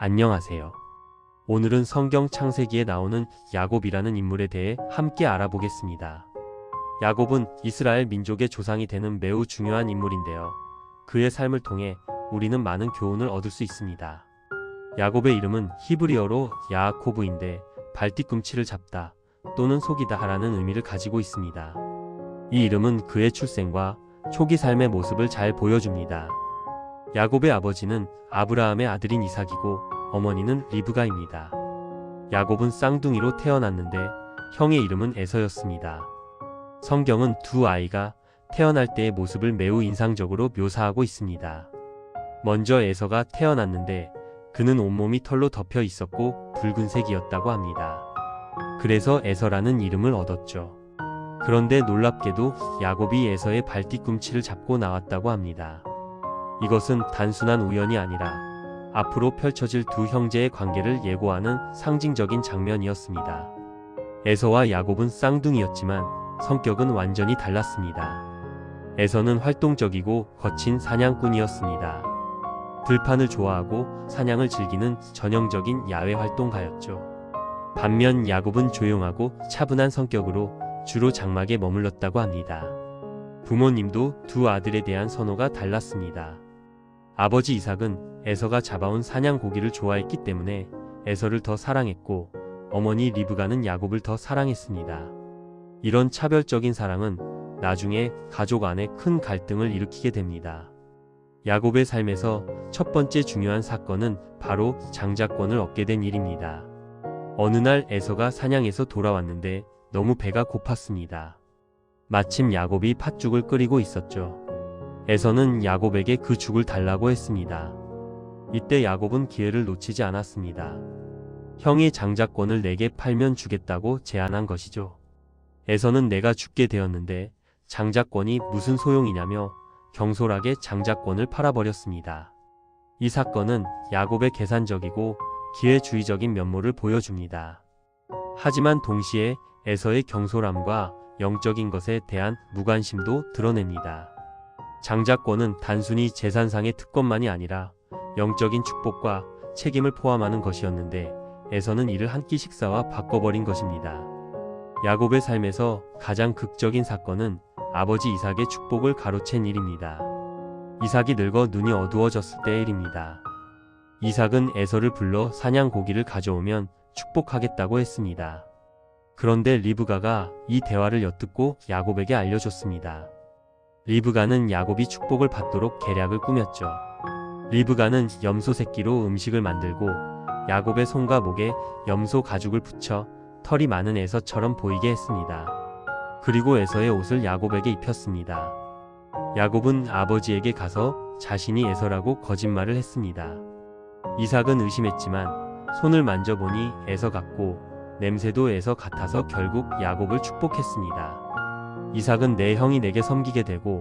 안녕하세요. 오늘은 성경 창세기에 나오는 야곱이라는 인물에 대해 함께 알아보겠습니다. 야곱은 이스라엘 민족의 조상이 되는 매우 중요한 인물인데요. 그의 삶을 통해 우리는 많은 교훈을 얻을 수 있습니다. 야곱의 이름은 히브리어로 야아코브인데 발뒤꿈치를 잡다 또는 속이다 하라는 의미를 가지고 있습니다. 이 이름은 그의 출생과 초기 삶의 모습을 잘 보여줍니다. 야곱의 아버지는 아브라함의 아들인 이삭이고 어머니는 리브가입니다. 야곱은 쌍둥이로 태어났는데 형의 이름은 에서였습니다. 성경은 두 아이가 태어날 때의 모습을 매우 인상적으로 묘사하고 있습니다. 먼저 에서가 태어났는데 그는 온몸이 털로 덮여 있었고 붉은색이었다고 합니다. 그래서 에서라는 이름을 얻었죠. 그런데 놀랍게도 야곱이 에서의 발뒤꿈치를 잡고 나왔다고 합니다. 이것은 단순한 우연이 아니라 앞으로 펼쳐질 두 형제의 관계를 예고하는 상징적인 장면이었습니다. 에서와 야곱은 쌍둥이였지만 성격은 완전히 달랐습니다. 에서는 활동적이고 거친 사냥꾼이었습니다. 들판을 좋아하고 사냥을 즐기는 전형적인 야외 활동가였죠. 반면 야곱은 조용하고 차분한 성격으로 주로 장막에 머물렀다고 합니다. 부모님도 두 아들에 대한 선호가 달랐습니다. 아버지 이삭은 에서가 잡아온 사냥 고기를 좋아했기 때문에 에서를 더 사랑했고 어머니 리브가는 야곱을 더 사랑했습니다. 이런 차별적인 사랑은 나중에 가족 안에 큰 갈등을 일으키게 됩니다. 야곱의 삶에서 첫 번째 중요한 사건은 바로 장자권을 얻게 된 일입니다. 어느 날 에서가 사냥에서 돌아왔는데 너무 배가 고팠습니다. 마침 야곱이 팥죽을 끓이고 있었죠. 에서는 야곱에게 그 죽을 달라고 했습니다. 이때 야곱은 기회를 놓치지 않았습니다. 형이 장자권을 내게 팔면 주겠다고 제안한 것이죠. 에서는 내가 죽게 되었는데 장자권이 무슨 소용이냐며 경솔하게 장자권을 팔아버렸습니다. 이 사건은 야곱의 계산적이고 기회주의적인 면모를 보여줍니다. 하지만 동시에 에서의 경솔함과 영적인 것에 대한 무관심도 드러냅니다. 장자권은 단순히 재산상의 특권만이 아니라 영적인 축복과 책임을 포함하는 것이었는데 에서는 이를 한 끼 식사와 바꿔버린 것입니다. 야곱의 삶에서 가장 극적인 사건은 아버지 이삭의 축복을 가로챈 일입니다. 이삭이 늙어 눈이 어두워졌을 때의 일입니다. 이삭은 에서를 불러 사냥 고기를 가져오면 축복하겠다고 했습니다. 그런데 리브가가 이 대화를 엿듣고 야곱에게 알려줬습니다. 리브가는 야곱이 축복을 받도록 계략을 꾸몄죠. 리브가는 염소 새끼로 음식을 만들고 야곱의 손과 목에 염소 가죽을 붙여 털이 많은 에서처럼 보이게 했습니다. 그리고 에서의 옷을 야곱에게 입혔습니다. 야곱은 아버지에게 가서 자신이 에서라고 거짓말을 했습니다. 이삭은 의심했지만 손을 만져보니 에서 같고 냄새도 에서 같아서 결국 야곱을 축복했습니다. 이삭은 내 형이 내게 섬기게 되고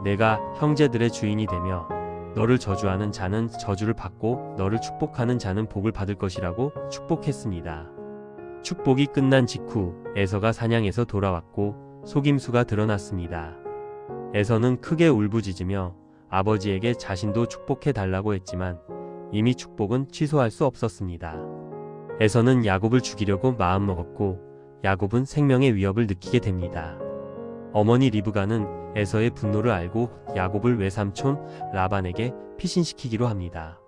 내가 형제들의 주인이 되며 너를 저주하는 자는 저주를 받고 너를 축복하는 자는 복을 받을 것이라고 축복했습니다. 축복이 끝난 직후 에서가 사냥에서 돌아왔고 속임수가 드러났습니다. 에서는 크게 울부짖으며 아버지에게 자신도 축복해 달라고 했지만 이미 축복은 취소할 수 없었습니다. 에서는 야곱을 죽이려고 마음먹었고 야곱은 생명의 위협을 느끼게 됩니다. 어머니 리브가는 에서의 분노를 알고 야곱을 외삼촌 라반에게 피신시키기로 합니다.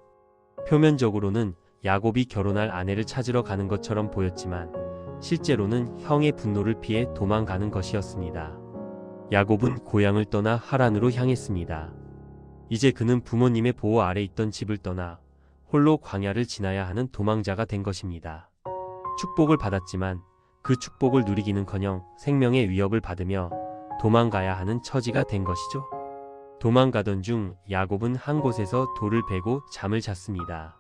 표면적으로는 야곱이 결혼할 아내를 찾으러 가는 것처럼 보였지만 실제로는 형의 분노를 피해 도망가는 것이었습니다. 야곱은 고향을 떠나 하란으로 향했습니다. 이제 그는 부모님의 보호 아래 있던 집을 떠나 홀로 광야를 지나야 하는 도망자가 된 것입니다. 축복을 받았지만 그 축복을 누리기는커녕 생명의 위협을 받으며 도망가야 하는 처지가 된 것이죠. 도망가던 중 야곱은 한 곳에서 돌을 베고 잠을 잤습니다.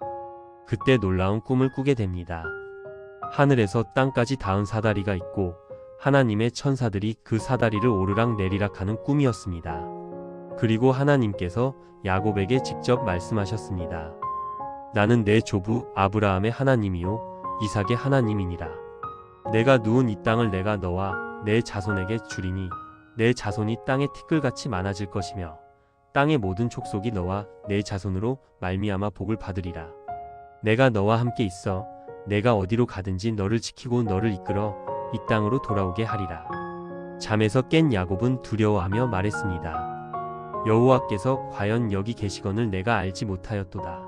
그때 놀라운 꿈을 꾸게 됩니다. 하늘에서 땅까지 닿은 사다리가 있고 하나님의 천사들이 그 사다리를 오르락 내리락 하는 꿈이었습니다. 그리고 하나님께서 야곱에게 직접 말씀하셨습니다. 나는 내 조부 아브라함의 하나님이요 이삭의 하나님이니라. 내가 누운 이 땅을 내가 너와 내 자손에게 주리니 내 자손이 땅의 티끌같이 많아질 것이며 땅의 모든 족속이 너와 내 자손으로 말미암아 복을 받으리라. 내가 너와 함께 있어 내가 어디로 가든지 너를 지키고 너를 이끌어 이 땅으로 돌아오게 하리라. 잠에서 깬 야곱은 두려워하며 말했습니다. 여호와께서 과연 여기 계시거늘 내가 알지 못하였도다.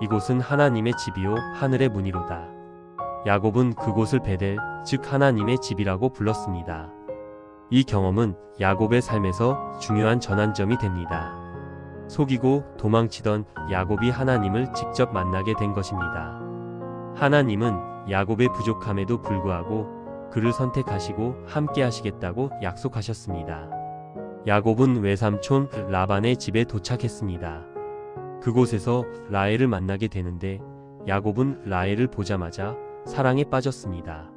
이곳은 하나님의 집이요 하늘의 문이로다. 야곱은 그곳을 베델, 즉 하나님의 집이라고 불렀습니다. 이 경험은 야곱의 삶에서 중요한 전환점이 됩니다. 속이고 도망치던 야곱이 하나님을 직접 만나게 된 것입니다. 하나님은 야곱의 부족함에도 불구하고 그를 선택하시고 함께 하시겠다고 약속하셨습니다. 야곱은 외삼촌 라반의 집에 도착했습니다. 그곳에서 라헬을 만나게 되는데 야곱은 라헬을 보자마자 사랑에 빠졌습니다.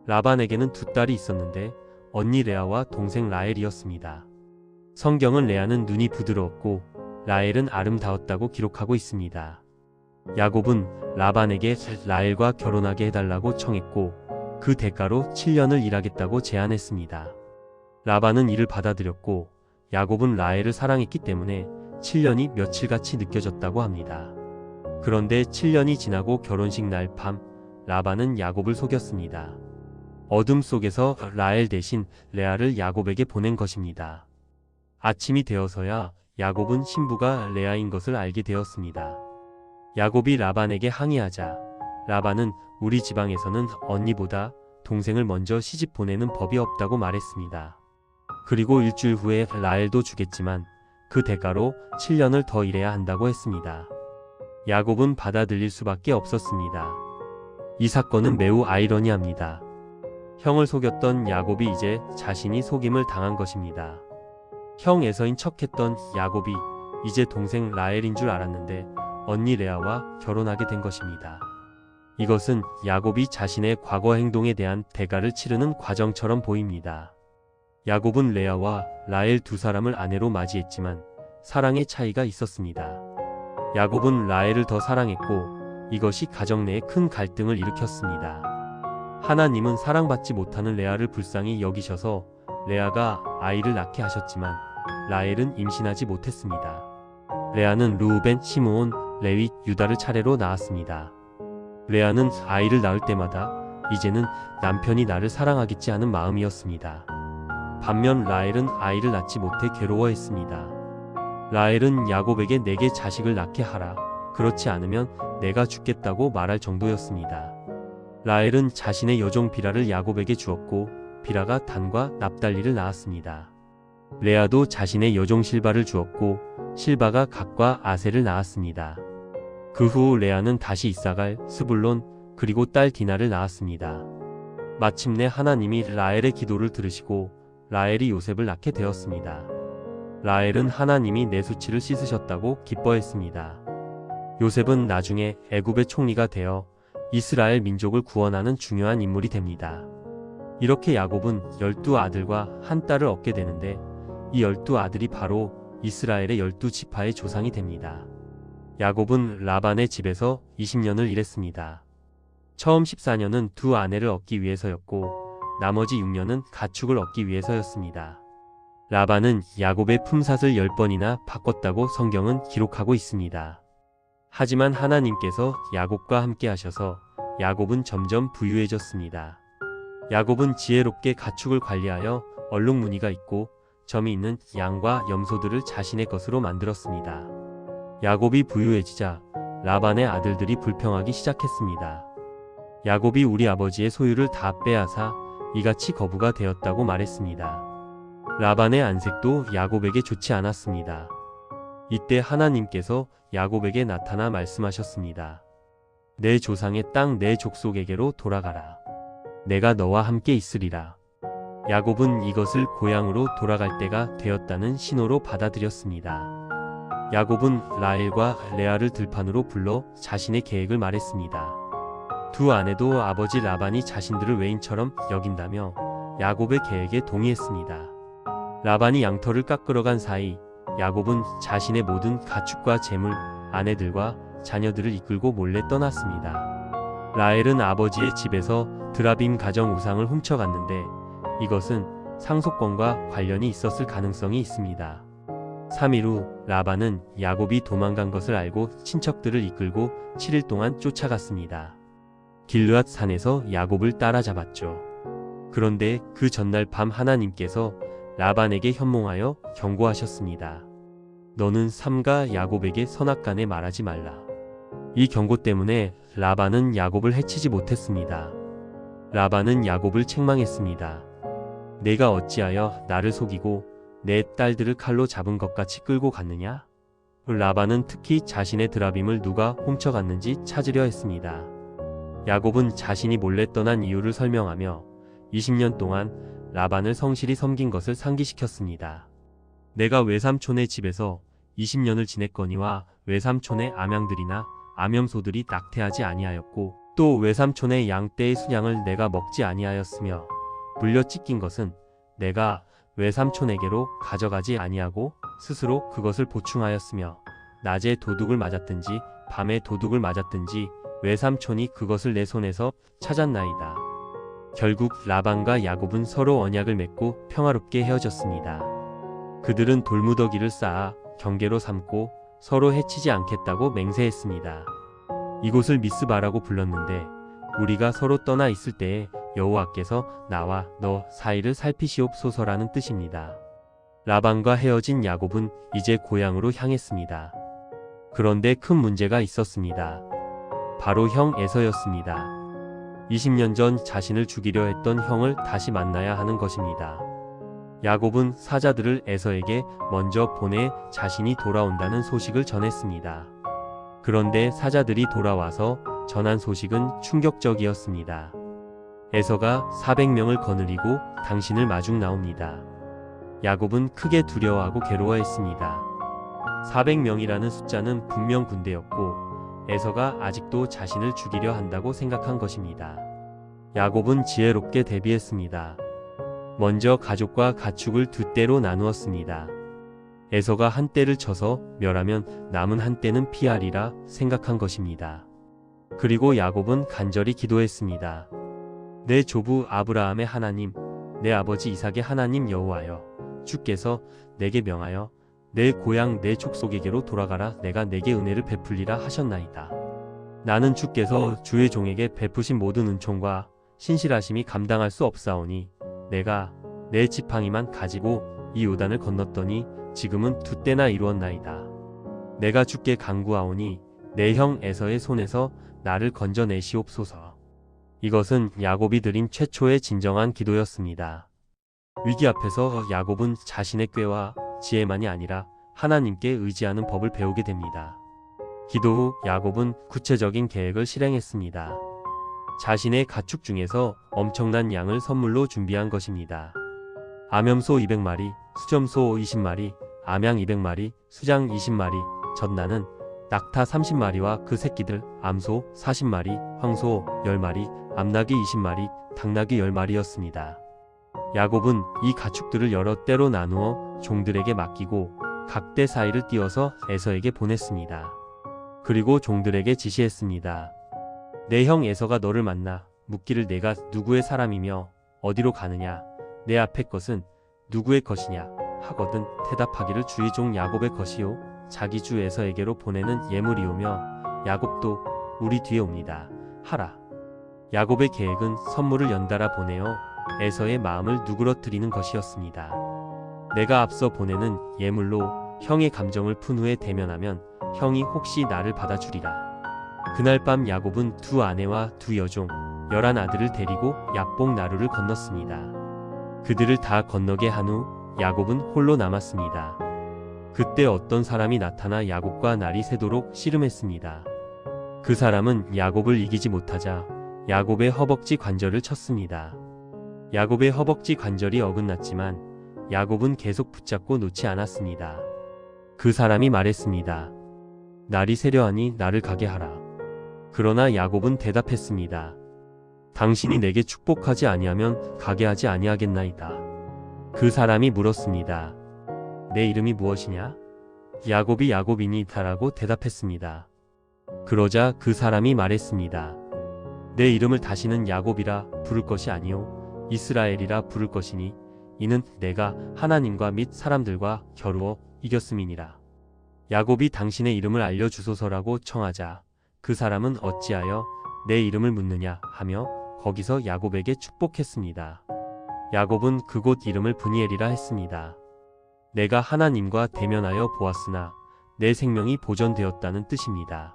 라반에게는 두 딸이 있었는데 언니 레아와 동생 라헬이었습니다. 성경은 레아는 눈이 부드러웠고 라헬은 아름다웠다고 기록하고 있습니다. 야곱은 라반에게 라헬과 결혼하게 해달라고 청했고 그 대가로 7년을 일하겠다고 제안했습니다. 라반은 이를 받아들였고 야곱은 라헬을 사랑했기 때문에 7년이 며칠같이 느껴졌다고 합니다. 그런데 7년이 지나고 결혼식 날 밤 라반은 야곱을 속였습니다. 어둠 속에서 라헬 대신 레아를 야곱에게 보낸 것입니다. 아침이 되어서야 야곱은 신부가 레아인 것을 알게 되었습니다. 야곱이 라반에게 항의하자 라반은 우리 지방에서는 언니보다 동생을 먼저 시집 보내는 법이 없다고 말했습니다. 그리고 일주일 후에 라헬도 주겠지만 그 대가로 7년을 더 일해야 한다고 했습니다. 야곱은 받아들일 수밖에 없었습니다. 이 사건은 매우 아이러니합니다. 형을 속였던 야곱이 이제 자신이 속임을 당한 것입니다. 형 에서인 척했던 야곱이 이제 동생 라헬인 줄 알았는데 언니 레아와 결혼하게 된 것입니다. 이것은 야곱이 자신의 과거 행동에 대한 대가를 치르는 과정처럼 보입니다. 야곱은 레아와 라헬 두 사람을 아내로 맞이했지만 사랑의 차이가 있었습니다. 야곱은 라헬을 더 사랑했고 이것이 가정 내에 큰 갈등을 일으켰습니다. 하나님은 사랑받지 못하는 레아를 불쌍히 여기셔서 레아가 아이를 낳게 하셨지만 라헬은 임신하지 못했습니다. 레아는 루우벤, 시므온, 레위, 유다를 차례로 낳았습니다. 레아는 아이를 낳을 때마다 이제는 남편이 나를 사랑하겠지 하는 마음이었습니다. 반면 라헬은 아이를 낳지 못해 괴로워했습니다. 라헬은 야곱에게 내게 자식을 낳게 하라. 그렇지 않으면 내가 죽겠다고 말할 정도였습니다. 라헬은 자신의 여종 비라를 야곱에게 주었고 비라가 단과 납달리를 낳았습니다. 레아도 자신의 여종 실바를 주었고 실바가 갓과 아셀을 낳았습니다. 그 후 레아는 다시 이사갈, 스불론, 그리고 딸 디나를 낳았습니다. 마침내 하나님이 라헬의 기도를 들으시고 라헬이 요셉을 낳게 되었습니다. 라헬은 하나님이 내 수치를 씻으셨다고 기뻐했습니다. 요셉은 나중에 애굽의 총리가 되어 이스라엘 민족을 구원하는 중요한 인물이 됩니다. 이렇게 야곱은 12아들과 한 딸을 얻게 되는데 이 12아들이 바로 이스라엘의 12지파의 조상이 됩니다. 야곱은 라반의 집에서 20년을 일했습니다. 처음 14년은 두 아내를 얻기 위해서였고 나머지 6년은 가축을 얻기 위해서였습니다. 라반은 야곱의 품삯을 10번이나 바꿨다고 성경은 기록하고 있습니다. 하지만 하나님께서 야곱과 함께 하셔서 야곱은 점점 부유해졌습니다. 야곱은 지혜롭게 가축을 관리하여 얼룩무늬가 있고 점이 있는 양과 염소들을 자신의 것으로 만들었습니다. 야곱이 부유해지자 라반의 아들들이 불평하기 시작했습니다. 야곱이 우리 아버지의 소유를 다 빼앗아 이같이 거부가 되었다고 말했습니다. 라반의 안색도 야곱에게 좋지 않았습니다. 이때 하나님께서 야곱에게 나타나 말씀하셨습니다. 내 조상의 땅 내 족속에게로 돌아가라. 내가 너와 함께 있으리라. 야곱은 이것을 고향으로 돌아갈 때가 되었다는 신호로 받아들였습니다. 야곱은 라헬과 레아를 들판으로 불러 자신의 계획을 말했습니다. 두 아내도 아버지 라반이 자신들을 외인처럼 여긴다며 야곱의 계획에 동의했습니다. 라반이 양털을 깎으러 간 사이 야곱은 자신의 모든 가축과 재물, 아내들과 자녀들을 이끌고 몰래 떠났습니다. 라헬은 아버지의 집에서 드라빔 가정 우상을 훔쳐갔는데 이것은 상속권과 관련이 있었을 가능성이 있습니다. 3일 후 라반은 야곱이 도망간 것을 알고 친척들을 이끌고 7일 동안 쫓아갔습니다. 길르앗 산에서 야곱을 따라잡았죠. 그런데 그 전날 밤 하나님께서 라반에게 현몽하여 경고하셨습니다. 너는 삼가 야곱에게 선악간에 말하지 말라. 이 경고 때문에 라반은 야곱을 해치지 못했습니다. 라반은 야곱을 책망했습니다. 내가 어찌하여 나를 속이고 내 딸들을 칼로 잡은 것 같이 끌고 갔느냐? 라반은 특히 자신의 드라빔을 누가 훔쳐갔는지 찾으려 했습니다. 야곱은 자신이 몰래 떠난 이유를 설명하며 20년 동안 라반을 성실히 섬긴 것을 상기시켰습니다. 내가 외삼촌의 집에서 20년을 지냈거니와 외삼촌의 암양들이나 암염소들이 낙태하지 아니하였고 또 외삼촌의 양떼의 순양을 내가 먹지 아니하였으며 물려 찢긴 것은 내가 외삼촌에게로 가져가지 아니하고 스스로 그것을 보충하였으며 낮에 도둑을 맞았든지 밤에 도둑을 맞았든지 외삼촌이 그것을 내 손에서 찾았나이다. 결국 라반과 야곱은 서로 언약을 맺고 평화롭게 헤어졌습니다. 그들은 돌무더기를 쌓아 경계로 삼고 서로 해치지 않겠다고 맹세했습니다. 이곳을 미스바라고 불렀는데 우리가 서로 떠나 있을 때에 여호와께서 나와 너 사이를 살피시옵소서라는 뜻입니다. 라반과 헤어진 야곱은 이제 고향으로 향했습니다. 그런데 큰 문제가 있었습니다. 바로 형 에서였습니다. 20년 전 자신을 죽이려 했던 형을 다시 만나야 하는 것입니다. 야곱은 사자들을 에서에게 먼저 보내 자신이 돌아온다는 소식을 전했습니다. 그런데 사자들이 돌아와서 전한 소식은 충격적이었습니다. 에서가 400명을 거느리고 당신을 마중 나옵니다. 야곱은 크게 두려워하고 괴로워했습니다. 400명이라는 숫자는 분명 군대였고 에서가 아직도 자신을 죽이려 한다고 생각한 것입니다. 야곱은 지혜롭게 대비했습니다. 먼저 가족과 가축을 두 떼로 나누었습니다. 에서가 한 떼를 쳐서 멸하면 남은 한 떼는 피하리라 생각한 것입니다. 그리고 야곱은 간절히 기도했습니다. 내 조부 아브라함의 하나님, 내 아버지 이삭의 하나님 여호와여, 주께서 내게 명하여 내 고향 내 족속에게로 돌아가라. 내가 내게 은혜를 베풀리라 하셨나이다. 나는 주께서 주의 종에게 베푸신 모든 은총과 신실하심이 감당할 수 없사오니 내가 내 지팡이만 가지고 이 요단을 건넜더니 지금은 두 때나 이루었나이다. 내가 주께 간구하오니 내 형 에서의 손에서 나를 건져내시옵소서. 이것은 야곱이 드린 최초의 진정한 기도였습니다. 위기 앞에서 야곱은 자신의 꾀와 지혜만이 아니라 하나님께 의지하는 법을 배우게 됩니다. 기도 후 야곱은 구체적인 계획을 실행했습니다. 자신의 가축 중에서 엄청난 양을 선물로 준비한 것입니다. 암염소 200마리, 수점소 20마리, 암양 200마리, 수장 20마리, 젖나는 낙타 30마리와 그 새끼들, 암소 40마리, 황소 10마리, 암나귀 20마리, 닭나귀 10마리였습니다. 야곱은 이 가축들을 여러 떼로 나누어 종들에게 맡기고 각 떼 사이를 띄워서 에서에게 보냈습니다. 그리고 종들에게 지시했습니다. 내 형 에서가 너를 만나 묻기를 내가 누구의 사람이며 어디로 가느냐, 내 앞의 것은 누구의 것이냐 하거든 대답하기를 주의 종 야곱의 것이요 자기 주 에서에게로 보내는 예물이오며 야곱도 우리 뒤에 옵니다 하라. 야곱의 계획은 선물을 연달아 보내어 에서의 마음을 누그러뜨리는 것이었습니다. 내가 앞서 보내는 예물로 형의 감정을 푼 후에 대면하면 형이 혹시 나를 받아주리라. 그날 밤 야곱은 두 아내와 두 여종 11 아들을 데리고 야복 나루를 건넜습니다. 그들을 다 건너게 한 후 야곱은 홀로 남았습니다. 그때 어떤 사람이 나타나 야곱과 날이 새도록 씨름했습니다. 그 사람은 야곱을 이기지 못하자 야곱의 허벅지 관절을 쳤습니다. 야곱의 허벅지 관절이 어긋났지만 야곱은 계속 붙잡고 놓지 않았습니다. 그 사람이 말했습니다. 날이 새려하니 나를 가게 하라. 그러나 야곱은 대답했습니다. 당신이 내게 축복하지 아니하면 가게 하지 아니하겠나이다. 그 사람이 물었습니다. 내 이름이 무엇이냐? 야곱이 야곱이니다라고 대답했습니다. 그러자 그 사람이 말했습니다. 내 이름을 다시는 야곱이라 부를 것이 아니요 이스라엘이라 부를 것이니 이는 내가 하나님과 및 사람들과 겨루어 이겼음이니라. 야곱이 당신의 이름을 알려주소서라고 청하자 그 사람은 어찌하여 내 이름을 묻느냐 하며 거기서 야곱에게 축복했습니다. 야곱은 그곳 이름을 브니엘이라 했습니다. 내가 하나님과 대면하여 보았으나 내 생명이 보존되었다는 뜻입니다.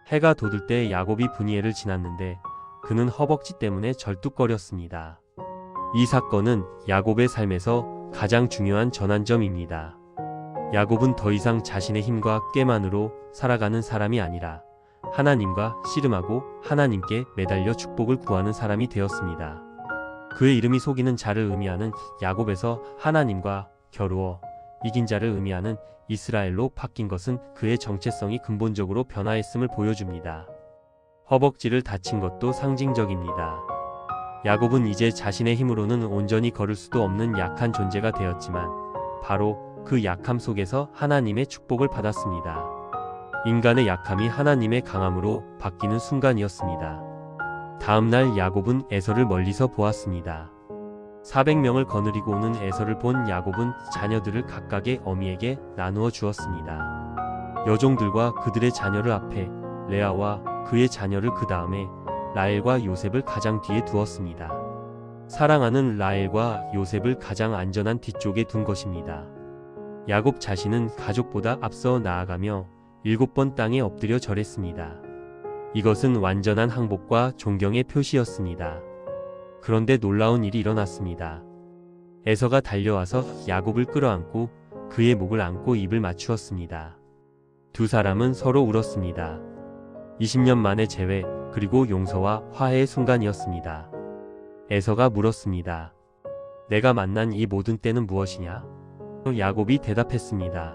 해가 돋을 때 야곱이 브니엘을 지났는데 그는 허벅지 때문에 절뚝거렸습니다. 이 사건은 야곱의 삶에서 가장 중요한 전환점입니다. 야곱은 더 이상 자신의 힘과 꾀만으로 살아가는 사람이 아니라 하나님과 씨름하고 하나님께 매달려 축복을 구하는 사람이 되었습니다. 그의 이름이 속이는 자를 의미하는 야곱에서 하나님과 겨루어 이긴 자를 의미하는 이스라엘로 바뀐 것은 그의 정체성이 근본적으로 변화했음을 보여줍니다. 허벅지를 다친 것도 상징적입니다. 야곱은 이제 자신의 힘으로는 온전히 걸을 수도 없는 약한 존재가 되었지만 바로 그 약함 속에서 하나님의 축복을 받았습니다. 인간의 약함이 하나님의 강함으로 바뀌는 순간이었습니다. 다음 날 야곱은 에서를 멀리서 보았습니다. 400명을 거느리고 오는 에서를 본 야곱은 자녀들을 각각의 어미에게 나누어 주었습니다. 여종들과 그들의 자녀를 앞에, 레아와 그의 자녀를 그 다음에 라헬과 요셉을 가장 뒤에 두었습니다. 사랑하는 라헬과 요셉을 가장 안전한 뒤쪽에 둔 것입니다. 야곱 자신은 가족보다 앞서 나아가며 7번 땅에 엎드려 절했습니다. 이것은 완전한 항복과 존경의 표시였습니다. 그런데 놀라운 일이 일어났습니다. 에서가 달려와서 야곱을 끌어안고 그의 목을 안고 입을 맞추었습니다. 두 사람은 서로 울었습니다. 20년 만의 재회 그리고 용서와 화해의 순간이었습니다. 에서가 물었습니다. 내가 만난 이 모든 때는 무엇이냐? 야곱이 대답했습니다.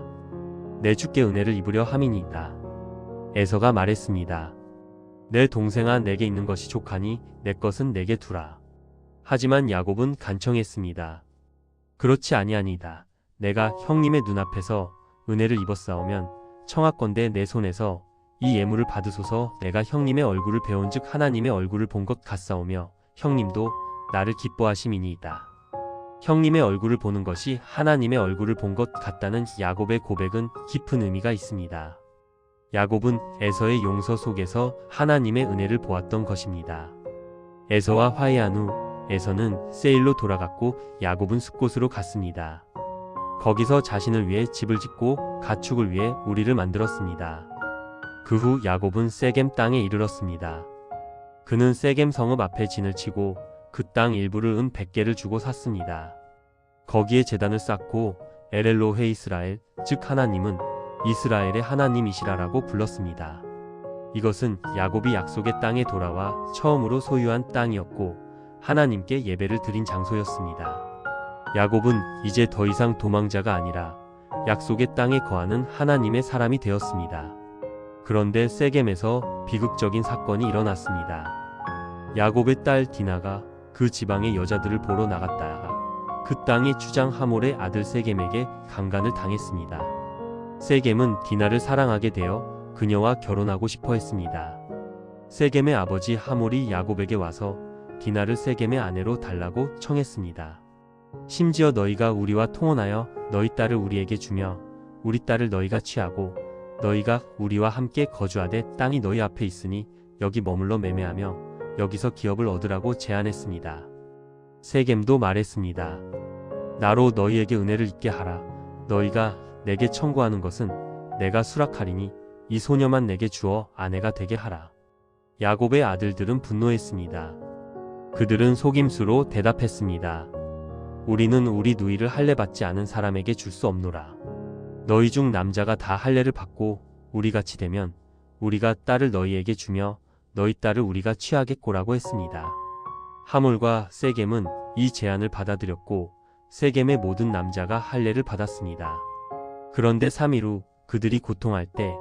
내 주께 은혜를 입으려 함이니이다. 에서가 말했습니다. 내 동생아 내게 있는 것이 족하니 내 것은 내게 두라. 하지만 야곱은 간청했습니다. 그렇지 아니하니이다. 내가 형님의 눈앞에서 은혜를 입었사오면 청하건대 내 손에서 이 예물을 받으소서. 내가 형님의 얼굴을 배운즉 하나님의 얼굴을 본 것 같사오며 형님도 나를 기뻐하심이니이다. 형님의 얼굴을 보는 것이 하나님의 얼굴을 본 것 같다는 야곱의 고백은 깊은 의미가 있습니다. 야곱은 에서의 용서 속에서 하나님의 은혜를 보았던 것입니다. 에서와 화해한 후 에서는 세일로 돌아갔고 야곱은 숫곳으로 갔습니다. 거기서 자신을 위해 집을 짓고 가축을 위해 우리를 만들었습니다. 그 후 야곱은 세겜 땅에 이르렀습니다. 그는 세겜 성읍 앞에 진을 치고 그 땅 일부를 은 100개를 주고 샀습니다. 거기에 제단을 쌓고 엘엘로헤 이스라엘, 즉 하나님은 이스라엘의 하나님이시라라고 불렀습니다. 이것은 야곱이 약속의 땅에 돌아와 처음으로 소유한 땅이었고 하나님께 예배를 드린 장소였습니다. 야곱은 이제 더 이상 도망자가 아니라 약속의 땅에 거하는 하나님의 사람이 되었습니다. 그런데 세겜에서 비극적인 사건이 일어났습니다. 야곱의 딸 디나가 그 지방의 여자들을 보러 나갔다가 그 땅의 주장 하몰의 아들 세겜에게 강간을 당했습니다. 세겜은 디나를 사랑하게 되어 그녀와 결혼하고 싶어 했습니다. 세겜의 아버지 하몰이 야곱에게 와서 디나를 세겜의 아내로 달라고 청했습니다. 심지어 너희가 우리와 통혼하여 너희 딸을 우리에게 주며 우리 딸을 너희가 취하고 너희가 우리와 함께 거주하되 땅이 너희 앞에 있으니 여기 머물러 매매하며 여기서 기업을 얻으라고 제안했습니다. 세겜도 말했습니다. 나로 너희에게 은혜를 입게 하라. 너희가 내게 청구하는 것은 내가 수락하리니 이 소녀만 내게 주어 아내가 되게 하라. 야곱의 아들들은 분노했습니다. 그들은 속임수로 대답했습니다. 우리는 우리 누이를 할례받지 않은 사람에게 줄 수 없노라. 너희 중 남자가 다 할례를 받고 우리같이 되면 우리가 딸을 너희에게 주며 너희 딸을 우리가 취하겠고라고 했습니다. 하몰과 세겜은 이 제안을 받아들였고 세겜의 모든 남자가 할례를 받았습니다. 그런데 3일 후 그들이 고통할 때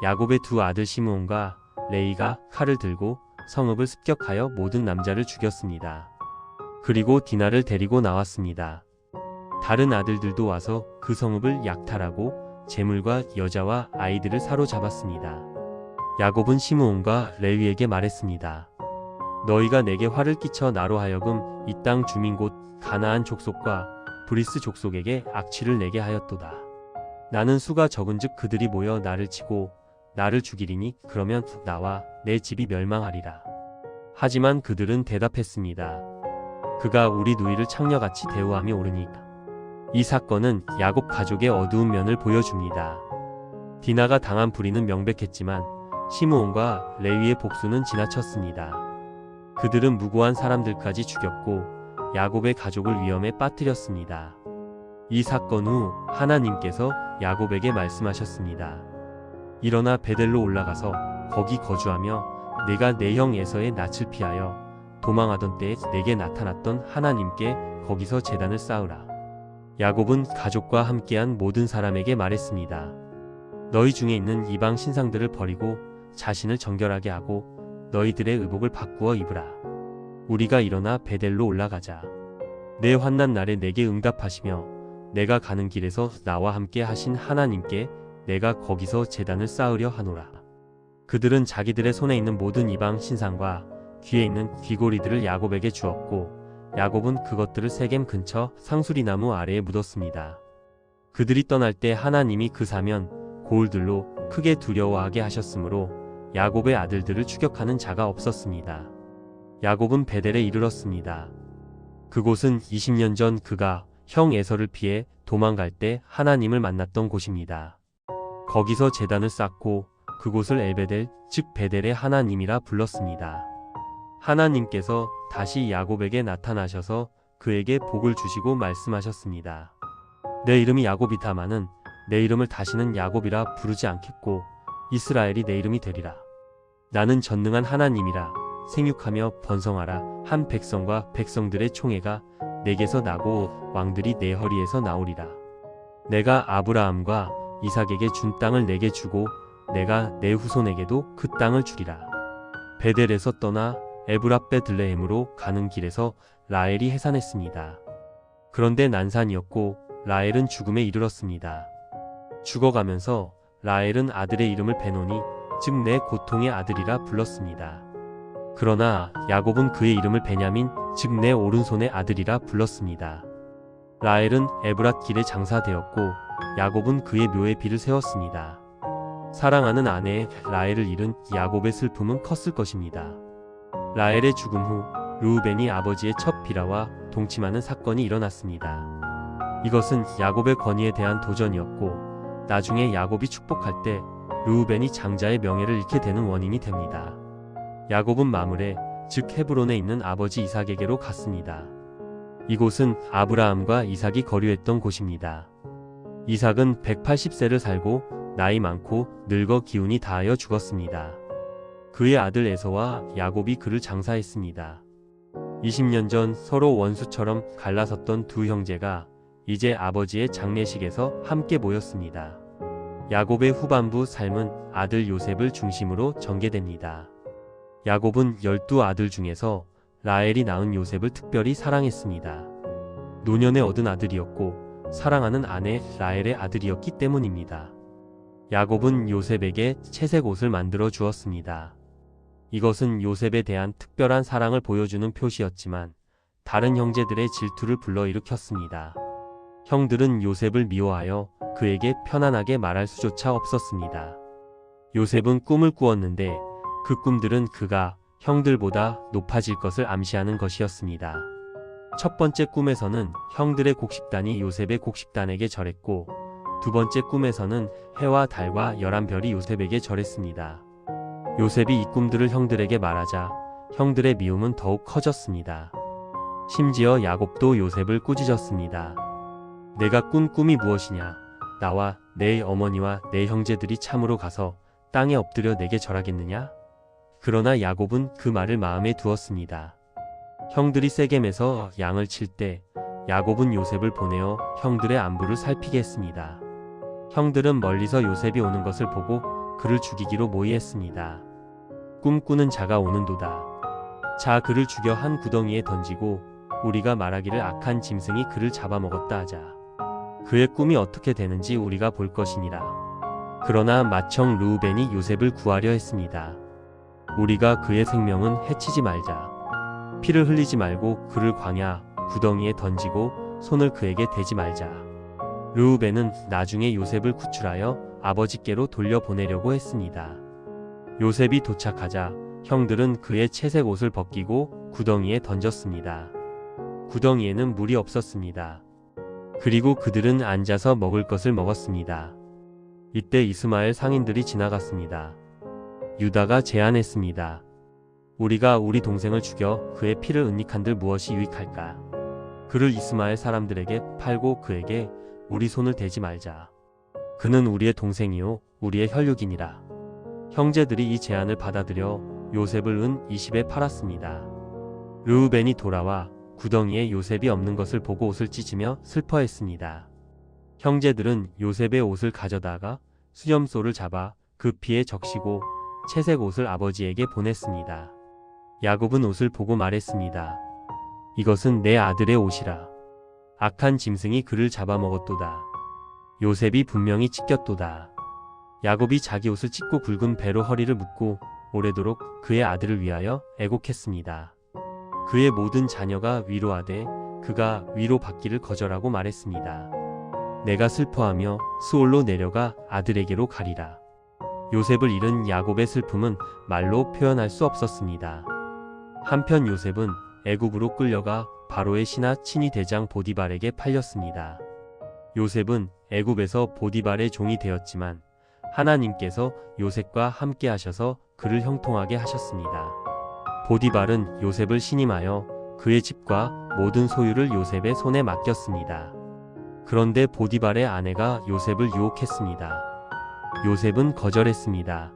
야곱의 두 아들 시므온과 레이가 칼을 들고 성읍을 습격하여 모든 남자를 죽였습니다. 그리고 디나를 데리고 나왔습니다. 다른 아들들도 와서 그 성읍을 약탈하고 재물과 여자와 아이들을 사로잡았습니다. 야곱은 시므온과 레위에게 말했습니다. 너희가 내게 화를 끼쳐 나로 하여금 이 땅 주민 곧 가나안 족속과 브리스 족속에게 악취를 내게 하였도다. 나는 수가 적은즉 그들이 모여 나를 치고 나를 죽이리니 그러면 나와 내 집이 멸망하리라. 하지만 그들은 대답했습니다. 그가 우리 누이를 창녀같이 대우함이 옳으니까. 이 사건은 야곱 가족의 어두운 면을 보여줍니다. 디나가 당한 불의는 명백했지만 시므온과 레위의 복수는 지나쳤습니다. 그들은 무고한 사람들까지 죽였고 야곱의 가족을 위험에 빠뜨렸습니다. 이 사건 후 하나님께서 야곱에게 말씀하셨습니다. 일어나 베델로 올라가서 거기 거주하며 내가 내 형 에서의 낯을 피하여 도망하던 때에 내게 나타났던 하나님께 거기서 제단을 쌓으라. 야곱은 가족과 함께한 모든 사람에게 말했습니다. 너희 중에 있는 이방 신상들을 버리고 자신을 정결하게 하고 너희들의 의복을 바꾸어 입으라. 우리가 일어나 베델로 올라가자. 내 환난 날에 내게 응답하시며 내가 가는 길에서 나와 함께 하신 하나님께 내가 거기서 제단을 쌓으려 하노라. 그들은 자기들의 손에 있는 모든 이방 신상과 귀에 있는 귀고리들을 야곱에게 주었고 야곱은 그것들을 세겜 근처 상수리나무 아래에 묻었습니다. 그들이 떠날 때 하나님이 그 사면 고울들로 크게 두려워하게 하셨으므로 야곱의 아들들을 추격하는 자가 없었습니다. 야곱은 베델에 이르렀습니다. 그곳은 20년 전 그가 형 에서를 피해 도망갈 때 하나님을 만났던 곳입니다. 거기서 제단을 쌓고 그곳을 엘베델 즉 베델의 하나님이라 불렀습니다. 하나님께서 다시 야곱에게 나타나셔서 그에게 복을 주시고 말씀하셨습니다. 내 이름이 야곱이다마는 내 이름을 다시는 야곱이라 부르지 않겠고 이스라엘이 내 이름이 되리라. 나는 전능한 하나님이라. 생육하며 번성하라. 한 백성과 백성들의 총회가 내게서 나고 왕들이 내 허리에서 나오리라. 내가 아브라함과 이삭에게 준 땅을 내게 주고 내가 내 후손에게도 그 땅을 주리라. 베델에서 떠나 에브랏베들레헴으로 가는 길에서 라헬이 해산했습니다. 그런데 난산이었고 라헬은 죽음에 이르렀습니다. 죽어가면서 라헬은 아들의 이름을 베노니 즉 내 고통의 아들이라 불렀습니다. 그러나 야곱은 그의 이름을 베냐민 즉 내 오른손의 아들이라 불렀습니다. 라헬은 에브랏 길에 장사되었고 야곱은 그의 묘에 비를 세웠습니다. 사랑하는 아내 라헬을 잃은 야곱의 슬픔은 컸을 것입니다. 라헬의 죽음 후 르우벤이 아버지의 첫 비라와 동침하는 사건이 일어났습니다. 이것은 야곱의 권위에 대한 도전이었고 나중에 야곱이 축복할 때 르우벤이 장자의 명예를 잃게 되는 원인이 됩니다. 야곱은 마므레 즉 헤브론에 있는 아버지 이삭에게로 갔습니다. 이곳은 아브라함과 이삭이 거류했던 곳입니다. 이삭은 180세를 살고 나이 많고 늙어 기운이 다하여 죽었습니다. 그의 아들 에서와 야곱이 그를 장사했습니다. 20년 전 서로 원수처럼 갈라섰던 두 형제가 이제 아버지의 장례식에서 함께 모였습니다. 야곱의 후반부 삶은 아들 요셉을 중심으로 전개됩니다. 야곱은 12아들 중에서 라헬이 낳은 요셉을 특별히 사랑했습니다. 노년에 얻은 아들이었고 사랑하는 아내 라헬의 아들이었기 때문입니다. 야곱은 요셉에게 채색 옷을 만들어 주었습니다. 이것은 요셉에 대한 특별한 사랑을 보여주는 표시였지만 다른 형제들의 질투를 불러일으켰습니다. 형들은 요셉을 미워하여 그에게 편안하게 말할 수조차 없었습니다. 요셉은 꿈을 꾸었는데 그 꿈들은 그가 형들보다 높아질 것을 암시하는 것이었습니다. 첫 번째 꿈에서는 형들의 곡식단이 요셉의 곡식단에게 절했고 두 번째 꿈에서는 해와 달과 11별이 요셉에게 절했습니다. 요셉이 이 꿈들을 형들에게 말하자 형들의 미움은 더욱 커졌습니다. 심지어 야곱도 요셉을 꾸짖었습니다. 내가 꾼 꿈이 무엇이냐? 나와 내 어머니와 내 형제들이 참으로 가서 땅에 엎드려 내게 절하겠느냐? 그러나 야곱은 그 말을 마음에 두었습니다. 형들이 세겜에서 양을 칠 때 야곱은 요셉을 보내어 형들의 안부를 살피게 했습니다. 형들은 멀리서 요셉이 오는 것을 보고 그를 죽이기로 모의했습니다. 꿈꾸는 자가 오는도다. 자 그를 죽여 한 구덩이에 던지고 우리가 말하기를 악한 짐승이 그를 잡아먹었다 하자. 그의 꿈이 어떻게 되는지 우리가 볼 것이니라. 그러나 맏형 르우벤이 요셉을 구하려 했습니다. 우리가 그의 생명은 해치지 말자. 피를 흘리지 말고 그를 광야 구덩이에 던지고 손을 그에게 대지 말자. 르우벤은 나중에 요셉을 구출하여 아버지께로 돌려보내려고 했습니다. 요셉이 도착하자 형들은 그의 채색 옷을 벗기고 구덩이에 던졌습니다. 구덩이에는 물이 없었습니다. 그리고 그들은 앉아서 먹을 것을 먹었습니다. 이때 이스마엘 상인들이 지나갔습니다. 유다가 제안했습니다. 우리가 우리 동생을 죽여 그의 피를 은닉한들 무엇이 유익할까? 그를 이스마엘 사람들에게 팔고 그에게 우리 손을 대지 말자. 그는 우리의 동생이요 우리의 혈육이니라. 형제들이 이 제안을 받아들여 요셉을 은 20에 팔았습니다. 르우벤이 돌아와 구덩이에 요셉이 없는 것을 보고 옷을 찢으며 슬퍼했습니다. 형제들은 요셉의 옷을 가져다가 수염소를 잡아 그 피에 적시고 채색 옷을 아버지에게 보냈습니다. 야곱은 옷을 보고 말했습니다. 이것은 내 아들의 옷이라. 악한 짐승이 그를 잡아먹었도다. 요셉이 분명히 찢겼도다. 야곱이 자기 옷을 찢고 굵은 배로 허리를 묶고 오래도록 그의 아들을 위하여 애곡했습니다. 그의 모든 자녀가 위로하되 그가 위로받기를 거절하고 말했습니다. 내가 슬퍼하며 수올로 내려가 아들에게로 가리라. 요셉을 잃은 야곱의 슬픔은 말로 표현할 수 없었습니다. 한편 요셉은 애굽으로 끌려가 바로의 신하 친위 대장 보디발에게 팔렸습니다. 요셉은 애굽에서 보디발의 종이 되었지만 하나님께서 요셉과 함께 하셔서 그를 형통하게 하셨습니다. 보디발은 요셉을 신임하여 그의 집과 모든 소유를 요셉의 손에 맡겼습니다. 그런데 보디발의 아내가 요셉을 유혹했습니다. 요셉은 거절했습니다.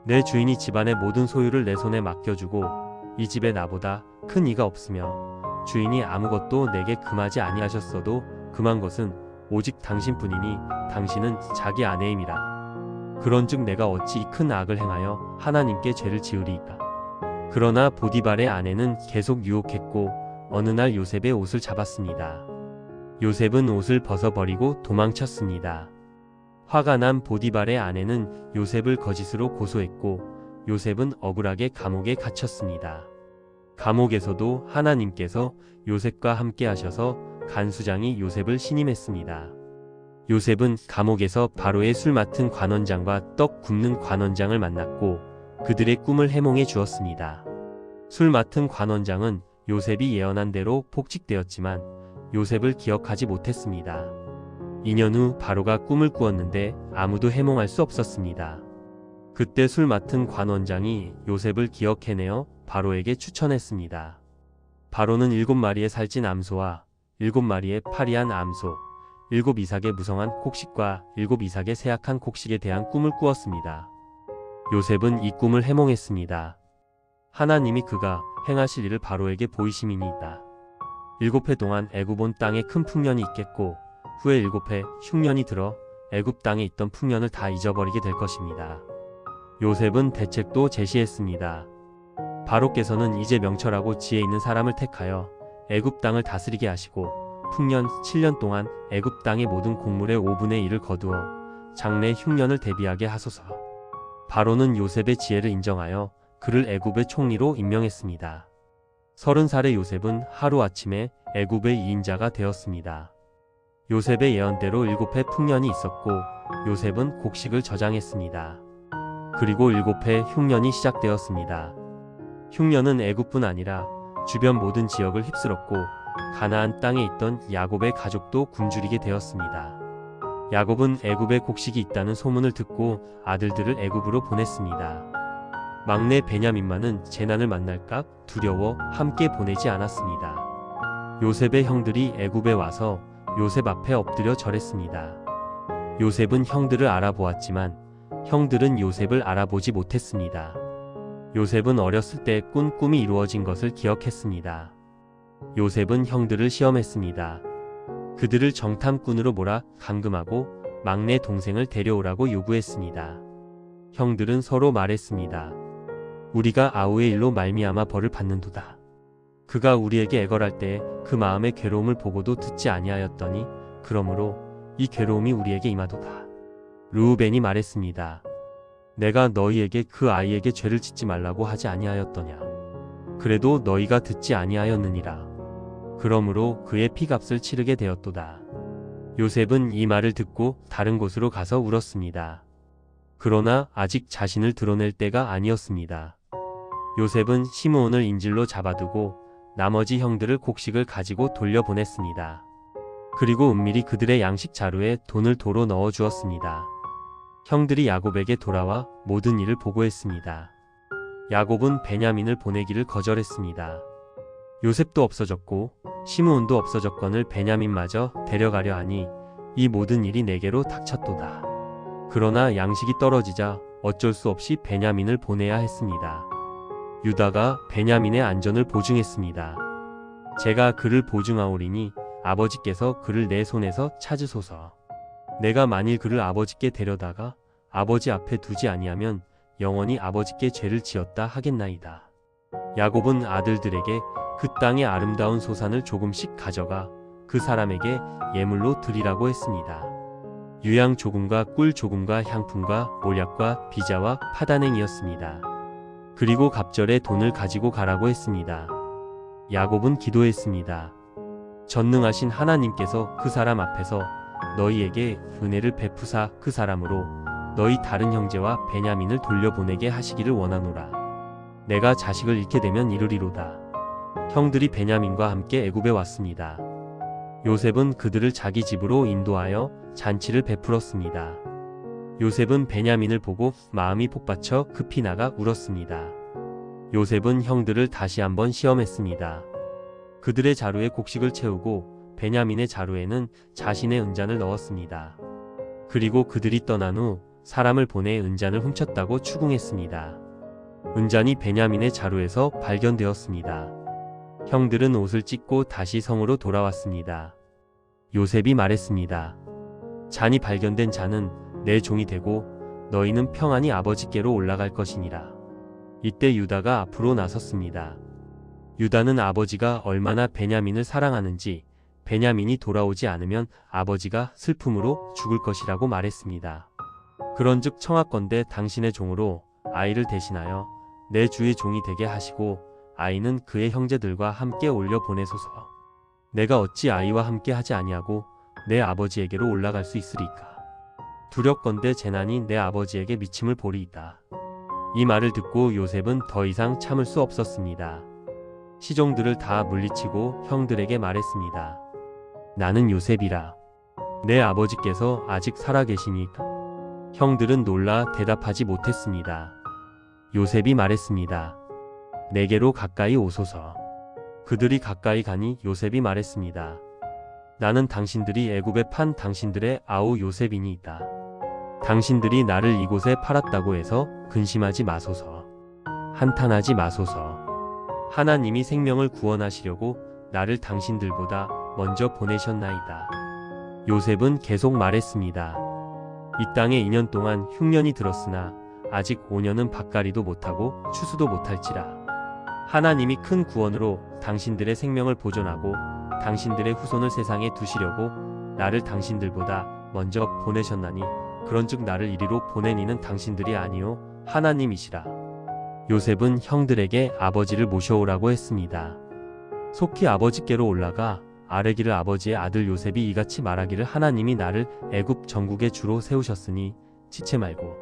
내 주인이 집안의 모든 소유를 내 손에 맡겨주고 이 집에 나보다 큰 이가 없으며 주인이 아무것도 내게 금하지 아니하셨어도 금한 것은 오직 당신뿐이니 당신은 자기 아내임이라. 그런즉 내가 어찌 이 큰 악을 행하여 하나님께 죄를 지으리이까. 그러나 보디발의 아내는 계속 유혹했고 어느 날 요셉의 옷을 잡았습니다. 요셉은 옷을 벗어버리고 도망쳤습니다. 화가 난 보디발의 아내는 요셉을 거짓으로 고소했고 요셉은 억울하게 감옥에 갇혔습니다. 감옥에서도 하나님께서 요셉과 함께 하셔서 간수장이 요셉을 신임했습니다. 요셉은 감옥에서 바로의 술 맡은 관원장과 떡 굽는 관원장을 만났고 그들의 꿈을 해몽해 주었습니다. 술 맡은 관원장은 요셉이 예언한 대로 폭직되었지만 요셉을 기억하지 못했습니다. 2년 후 바로가 꿈을 꾸었는데 아무도 해몽할 수 없었습니다. 그때 술 맡은 관원장이 요셉을 기억해내어 바로에게 추천했습니다. 바로는 7마리의 살찐 암소와 7마리의 파리한 암소, 7 이삭의 무성한 곡식과 7 이삭의 세약한 곡식에 대한 꿈을 꾸었습니다. 요셉은 이 꿈을 해몽했습니다. 하나님이 그가 행하실 일을 바로에게 보이심이니이다. 7해 동안 애굽 온 땅에 큰 풍년이 있겠고 후에 7해 흉년이 들어 애굽 땅에 있던 풍년을 다 잊어버리게 될 것입니다. 요셉은 대책도 제시했습니다. 바로께서는 이제 명철하고 지혜 있는 사람을 택하여 애굽 땅을 다스리게 하시고 풍년 7년 동안 애굽 땅의 모든 곡물의 5분의 1을 거두어 장래 흉년을 대비하게 하소서. 바로는 요셉의 지혜를 인정하여 그를 애굽의 총리로 임명했습니다. 30살의 요셉은 하루아침에 애굽의 2인자가 되었습니다. 요셉의 예언대로 7해 풍년이 있었고 요셉은 곡식을 저장했습니다. 그리고 7해 흉년이 시작되었습니다. 흉년은 애굽뿐 아니라 주변 모든 지역을 휩쓸었고 가나안 땅에 있던 야곱의 가족도 굶주리게 되었습니다. 야곱은 애굽에 곡식이 있다는 소문을 듣고 아들들을 애굽으로 보냈습니다. 막내 베냐민만은 재난을 만날까 두려워 함께 보내지 않았습니다. 요셉의 형들이 애굽에 와서 요셉 앞에 엎드려 절했습니다. 요셉은 형들을 알아보았지만 형들은 요셉을 알아보지 못했습니다. 요셉은 어렸을 때 꾼 꿈이 이루어진 것을 기억했습니다. 요셉은 형들을 시험했습니다. 그들을 정탐꾼으로 몰아 감금하고 막내 동생을 데려오라고 요구했습니다. 형들은 서로 말했습니다. 우리가 아우의 일로 말미암아 벌을 받는도다. 그가 우리에게 애걸할 때 그 마음의 괴로움을 보고도 듣지 아니하였더니 그러므로 이 괴로움이 우리에게 임하도다. 르우벤이 말했습니다. 내가 너희에게 그 아이에게 죄를 짓지 말라고 하지 아니하였더냐. 그래도 너희가 듣지 아니하였느니라. 그러므로 그의 피값을 치르게 되었도다. 요셉은 이 말을 듣고 다른 곳으로 가서 울었습니다. 그러나 아직 자신을 드러낼 때가 아니었습니다. 요셉은 시므온을 인질로 잡아두고 나머지 형들을 곡식을 가지고 돌려보냈습니다. 그리고 은밀히 그들의 양식 자루에 돈을 도로 넣어 주었습니다. 형들이 야곱에게 돌아와 모든 일을 보고했습니다. 야곱은 베냐민을 보내기를 거절했습니다. 요셉도 없어졌고 시므온도 없어졌거늘 베냐민마저 데려가려 하니 이 모든 일이 내게로 닥쳤도다. 그러나 양식이 떨어지자 어쩔 수 없이 베냐민을 보내야 했습니다. 유다가 베냐민의 안전을 보증했습니다. 제가 그를 보증하오리니 아버지께서 그를 내 손에서 찾으소서. 내가 만일 그를 아버지께 데려다가 아버지 앞에 두지 아니하면 영원히 아버지께 죄를 지었다 하겠나이다. 야곱은 아들들에게 그 땅의 아름다운 소산을 조금씩 가져가 그 사람에게 예물로 드리라고 했습니다. 유향 조금과 꿀 조금과 향품과 몰약과 비자와 파단행이었습니다. 그리고 갑절에 돈을 가지고 가라고 했습니다. 야곱은 기도했습니다. 전능하신 하나님께서 그 사람 앞에서 너희에게 은혜를 베푸사 그 사람으로 너희 다른 형제와 베냐민을 돌려보내게 하시기를 원하노라. 내가 자식을 잃게 되면 이르리로다. 형들이 베냐민과 함께 애굽에 왔습니다. 요셉은 그들을 자기 집으로 인도하여 잔치를 베풀었습니다. 요셉은 베냐민을 보고 마음이 복받쳐 급히 나가 울었습니다. 요셉은 형들을 다시 한번 시험했습니다. 그들의 자루에 곡식을 채우고 베냐민의 자루에는 자신의 은잔을 넣었습니다. 그리고 그들이 떠난 후 사람을 보내 은잔을 훔쳤다고 추궁했습니다. 은잔이 베냐민의 자루에서 발견되었습니다. 형들은 옷을 찢고 다시 성으로 돌아왔습니다. 요셉이 말했습니다. 잔이 발견된 자는 내 종이 되고 너희는 평안히 아버지께로 올라갈 것이니라. 이때 유다가 앞으로 나섰습니다. 유다는 아버지가 얼마나 베냐민을 사랑하는지 베냐민이 돌아오지 않으면 아버지가 슬픔으로 죽을 것이라고 말했습니다. 그런즉 청하건대 당신의 종으로 아이를 대신하여 내 주의 종이 되게 하시고 아이는 그의 형제들과 함께 올려 보내소서. 내가 어찌 아이와 함께 하지 아니하고 내 아버지에게로 올라갈 수 있으리까. 두렵건대 재난이 내 아버지에게 미침을 보리이다. 이 말을 듣고 요셉은 더 이상 참을 수 없었습니다. 시종들을 다 물리치고 형들에게 말했습니다. 나는 요셉이라. 내 아버지께서 아직 살아계시니까. 형들은 놀라 대답하지 못했습니다. 요셉이 말했습니다. 내게로 가까이 오소서. 그들이 가까이 가니 요셉이 말했습니다. 나는 당신들이 애굽에 판 당신들의 아우 요셉이니이다. 당신들이 나를 이곳에 팔았다고 해서 근심하지 마소서. 한탄하지 마소서. 하나님이 생명을 구원하시려고 나를 당신들보다 먼저 보내셨나이다. 요셉은 계속 말했습니다. 이 땅에 2년 동안 흉년이 들었으나 아직 5년은 밭갈이도 못하고 추수도 못할지라. 하나님이 큰 구원으로 당신들의 생명을 보존하고 당신들의 후손을 세상에 두시려고 나를 당신들보다 먼저 보내셨나니 그런즉 나를 이리로 보낸 이는 당신들이 아니요 하나님이시라. 요셉은 형들에게 아버지를 모셔오라고 했습니다. 속히 아버지께로 올라가 아뢰기를 아버지의 아들 요셉이 이같이 말하기를 하나님이 나를 애굽 전국의 주로 세우셨으니 지체 말고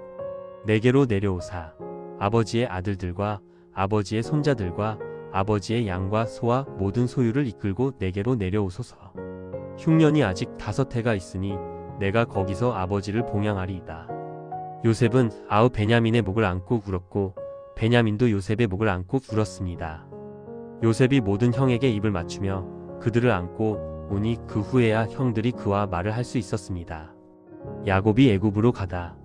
내게로 내려오사 아버지의 아들들과 아버지의 손자들과 아버지의 양과 소와 모든 소유를 이끌고 내게로 내려오소서. 흉년이 아직 5해가 있으니 내가 거기서 아버지를 봉양하리이다. 요셉은 아우 베냐민의 목을 안고 울었고 베냐민도 요셉의 목을 안고 울었습니다. 요셉이 모든 형에게 입을 맞추며 그들을 안고 오니 그 후에야 형들이 그와 말을 할 수 있었습니다. 야곱이 애굽으로 가다.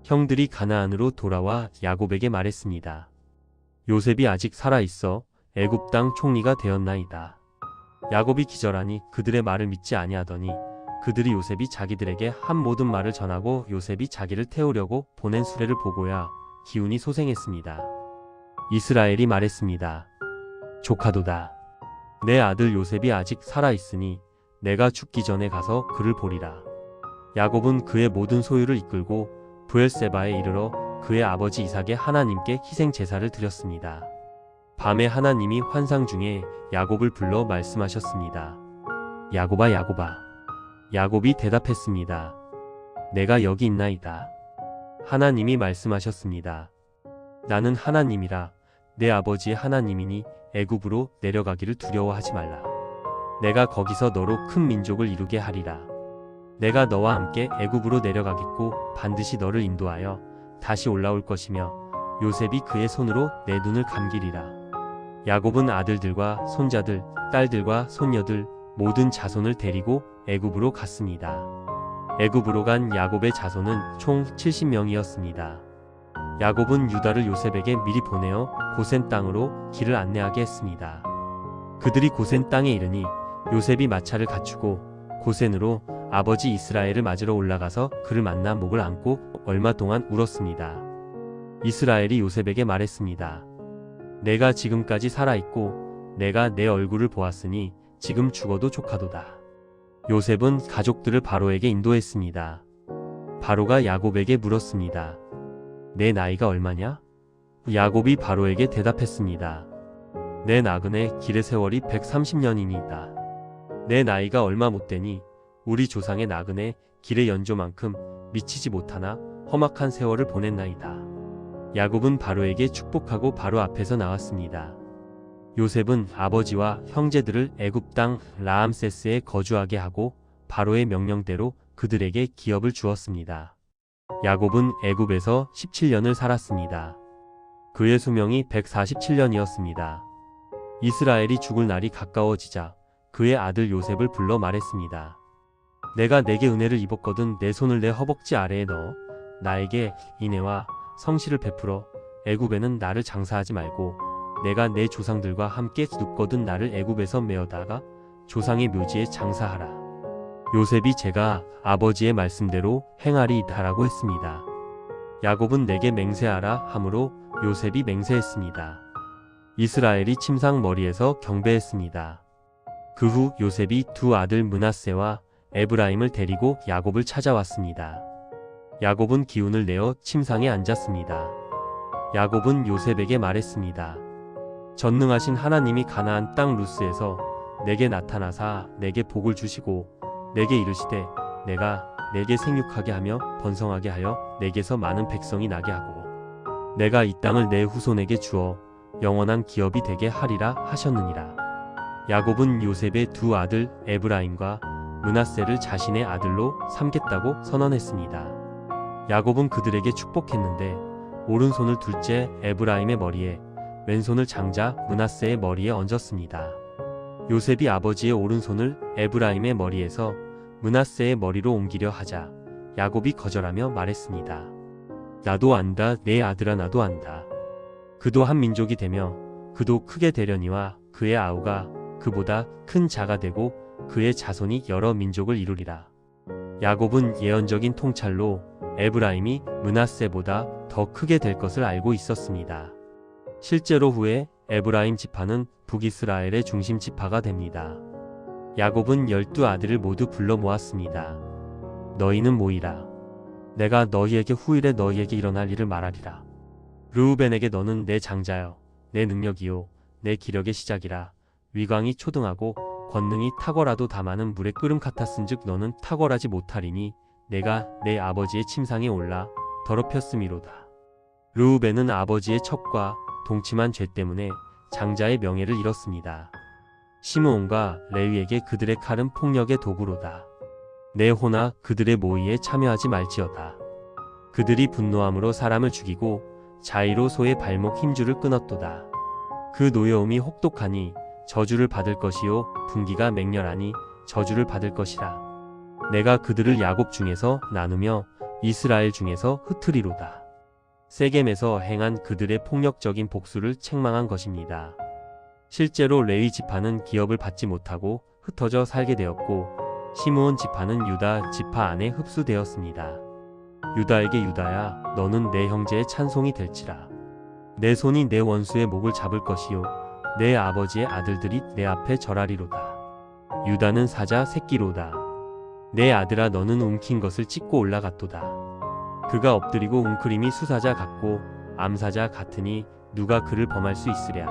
형들이 가나안으로 돌아와 야곱에게 말했습니다. 요셉이 아직 살아있어 애굽 땅 총리가 되었나이다. 야곱이 기절하니 그들의 말을 믿지 아니하더니 그들이 요셉이 자기들에게 한 모든 말을 전하고 요셉이 자기를 태우려고 보낸 수레를 보고야 기운이 소생했습니다. 이스라엘이 말했습니다. 조카도다. 내 아들 요셉이 아직 살아있으니 내가 죽기 전에 가서 그를 보리라. 야곱은 그의 모든 소유를 이끌고 브엘세바에 이르러 그의 아버지 이삭의 하나님께 희생 제사를 드렸습니다. 밤에 하나님이 환상 중에 야곱을 불러 말씀하셨습니다. 야곱아, 야곱아. 야곱이 대답했습니다. 내가 여기 있나이다. 하나님이 말씀하셨습니다. 나는 하나님이라 내 아버지의 하나님이니 애굽으로 내려가기를 두려워하지 말라. 내가 거기서 너로 큰 민족을 이루게 하리라. 내가 너와 함께 애굽으로 내려가겠고 반드시 너를 인도하여 다시 올라올 것이며 요셉이 그의 손으로 내 눈을 감기리라. 야곱은 아들들과 손자들, 딸들과 손녀들 모든 자손을 데리고 애굽으로 갔습니다. 애굽으로 간 야곱의 자손은 총 70명이었습니다. 야곱은 유다를 요셉에게 미리 보내어 고센 땅으로 길을 안내하게 했습니다. 그들이 고센 땅에 이르니 요셉이 마차를 갖추고 고센으로 아버지 이스라엘을 맞으러 올라가서 그를 만나 목을 안고 얼마 동안 울었습니다. 이스라엘이 요셉에게 말했습니다. 내가 지금까지 살아있고 내가 내 얼굴을 보았으니 지금 죽어도 족하도다. 요셉은 가족들을 바로에게 인도했습니다. 바로가 야곱에게 물었습니다. 내 나이가 얼마냐? 야곱이 바로에게 대답했습니다. 내 나그네 길의 세월이 130년이니이다. 내 나이가 얼마 못되니 우리 조상의 나그네 길의 연조만큼 미치지 못하나 험악한 세월을 보냈나이다. 야곱은 바로에게 축복하고 바로 앞에서 나왔습니다. 요셉은 아버지와 형제들을 애굽 땅 라암세스에 거주하게 하고 바로의 명령대로 그들에게 기업을 주었습니다. 야곱은 애굽에서 17년을 살았습니다. 그의 수명이 147년이었습니다. 이스라엘이 죽을 날이 가까워지자 그의 아들 요셉을 불러 말했습니다. 내가 내게 은혜를 입었거든 내 손을 내 허벅지 아래에 넣어 나에게 인애와 성실을 베풀어 애굽에는 나를 장사하지 말고 내가 내 조상들과 함께 눕거든 나를 애굽에서 메어다가 조상의 묘지에 장사하라. 요셉이 제가 아버지의 말씀대로 행하리이다라고 했습니다. 야곱은 내게 맹세하라 하므로 요셉이 맹세했습니다. 이스라엘이 침상 머리에서 경배했습니다. 그 후 요셉이 두 아들 므낫세와 에브라임을 데리고 야곱을 찾아왔습니다. 야곱은 기운을 내어 침상에 앉았습니다. 야곱은 요셉에게 말했습니다. 전능하신 하나님이 가나안 땅 루스에서 내게 나타나사 내게 복을 주시고 내게 이르시되 내가 내게 생육하게 하며 번성하게 하여 내게서 많은 백성이 나게 하고 내가 이 땅을 내 후손에게 주어 영원한 기업이 되게 하리라 하셨느니라. 야곱은 요셉의 두 아들 에브라임과 므낫세를 자신의 아들로 삼겠다고 선언했습니다. 야곱은 그들에게 축복했는데 오른손을 둘째 에브라임의 머리에 왼손을 장자 므낫세의 머리에 얹었습니다. 요셉이 아버지의 오른손을 에브라임의 머리에서 므낫세의 머리로 옮기려 하자 야곱이 거절하며 말했습니다. 나도 안다 내 아들아 나도 안다. 그도 한 민족이 되며 그도 크게 되려니와 그의 아우가 그보다 큰 자가 되고 그의 자손이 여러 민족을 이루리라. 야곱은 예언적인 통찰로 에브라임이 므낫세보다 더 크게 될 것을 알고 있었습니다. 실제로 후에 에브라임 지파는 북이스라엘의 중심 지파가 됩니다. 야곱은 12아들을 모두 불러 모았습니다. 너희는 모이라. 내가 너희에게 후일에 너희에게 일어날 일을 말하리라. 르우벤에게 너는 내 장자여 내 능력이요 내 기력의 시작이라. 위광이 초등하고 권능이 탁월하도 다마는 물의 끓음 같았은즉 너는 탁월하지 못하리니 내가 내 아버지의 침상에 올라 더럽혔음이로다. 르우벤은 아버지의 첩과 동침한 죄 때문에 장자의 명예를 잃었습니다. 시므온과 레위에게 그들의 칼은 폭력의 도구로다. 내 호나 그들의 모의에 참여하지 말지어다. 그들이 분노함으로 사람을 죽이고 자의로 소의 발목 힘줄을 끊었도다. 그 노여움이 혹독하니 저주를 받을 것이요 분기가 맹렬하니 저주를 받을 것이라. 내가 그들을 야곱 중에서 나누며 이스라엘 중에서 흩으리로다. 세겜에서 행한 그들의 폭력적인 복수를 책망한 것입니다. 실제로 레위 지파는 기업을 받지 못하고 흩어져 살게 되었고 시므온 지파는 유다 지파 안에 흡수되었습니다. 유다에게 유다야 너는 내 형제의 찬송이 될지라. 내 손이 내 원수의 목을 잡을 것이요 내 아버지의 아들들이 내 앞에 절하리로다. 유다는 사자 새끼로다. 내 아들아 너는 움킨 것을 찢고 올라갔도다. 그가 엎드리고 웅크림이 수사자 같고 암사자 같으니 누가 그를 범할 수 있으랴.